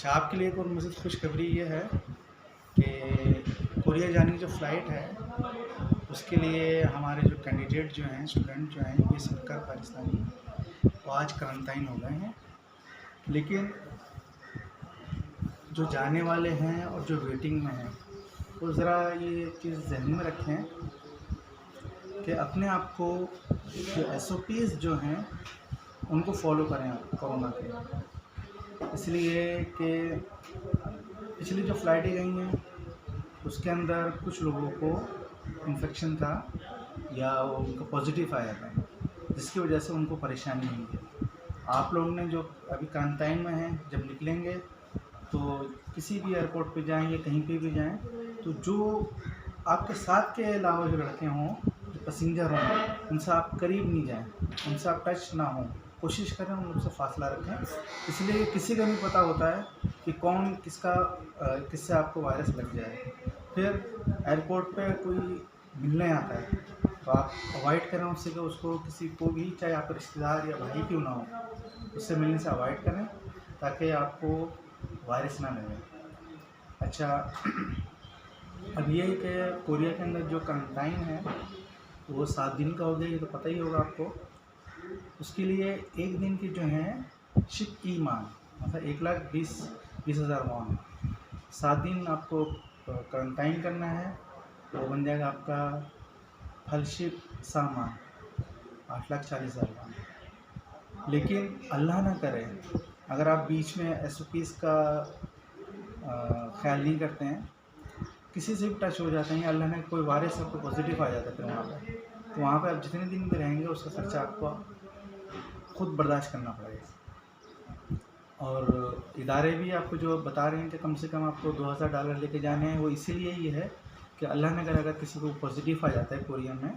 अच्छा, आपके लिए एक और मज़ीद खुशखबरी ये है कि कोरिया जाने की जो फ़्लाइट है, उसके लिए हमारे जो कैंडिडेट जो हैं, स्टूडेंट जो हैं, ये सबका पाकिस्तानी, वो आज क्वारंटाइन हो गए हैं। लेकिन जो जाने वाले हैं और जो वेटिंग में हैं, वो ज़रा ये चीज़ ज़हन में रखें कि अपने आप को जो SOPs जो हैं, उनको फ़ॉलो करें आप कोरोना के। इसलिए कि पिछली जो फ़्लाइटें गई हैं, उसके अंदर कुछ लोगों को इन्फेक्शन था या वो उनका पॉजिटिव आया था, जिसकी वजह से उनको परेशानी हुई है। आप लोग ने जो अभी क्वारंटाइन में हैं, जब निकलेंगे तो किसी भी एयरपोर्ट पे जाएँ या कहीं पे भी जाएँ, तो जो आपके साथ के अलावा जो लड़के हों, जो पैसेंजर हों, उनसे आप करीब नहीं जाएँ, उनसे आप टच ना हों। कोशिश करें उन लोग से फ़ासला रखें, इसलिए किसी का नहीं पता होता है कि कौन किससे आपको वायरस लग जाए। फिर एयरपोर्ट पे कोई मिलने आता है, तो आप अवॉइड करें उससे कि उसको किसी को भी, चाहे आपका रिश्तेदार या भाई क्यों ना हो, उससे मिलने से अवॉइड करें ताकि आपको वायरस ना लगे। अच्छा, अब ये है कि कोरिया के अंदर जो क्वारंटाइन है, वो 7 दिन का हो गया, ये तो पता ही होगा आपको। उसके लिए 1 दिन की जो है शिप की मान, मतलब 1,20,000 वॉन। 7 दिन आपको क्वारंटाइन करना है, वो बन जाएगा आपका फलशिप सामान 8,40,000 वॉन। लेकिन अल्लाह ना करे, अगर आप बीच में SOPs का ख्याल नहीं करते हैं, किसी से भी टच हो जाते हैं, अल्लाह ने कोई वायरस आपको पॉजिटिव आ जाता है, फिर वहाँ पे आप जितने दिन भी रहेंगे उसका खर्चा आपको खुद बर्दाश्त करना पड़ेगा। और इदारे भी आपको जो बता रहे हैं कि कम से कम आपको $2,000 लेके जाने हैं, वो इसीलिए ही है कि अल्लाह ने अगर किसी को पॉजिटिव आ जाता है कोरिया में,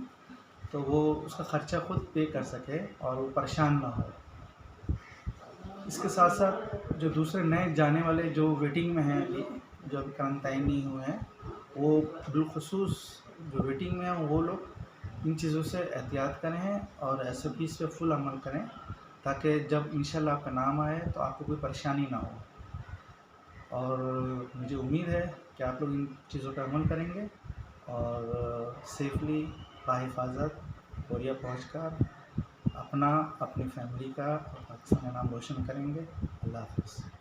तो वो उसका ख़र्चा खुद पे कर सके और वो परेशान ना हो। इसके साथ साथ जो दूसरे नए जाने वाले जो वेटिंग में हैं अभी, जो अभी क्वारंटाइन नहीं हुए हैं, वो बिलखुसूस जो वेटिंग में हैं, वो लोग इन चीज़ों से एहतियात करें और SOPs पे फुल अमल करें, ताकि जब इंशाल्लाह आपका नाम आए तो आपको कोई परेशानी ना हो। और मुझे उम्मीद है कि आप लोग इन चीज़ों पर अमल करेंगे और सेफ़ली बाहिफ़ाज़त कोरिया पहुंचकर अपना, अपनी फैमिली का और पाकिस्तान का नाम रोशन करेंगे। अल्लाह हाफ़िज़।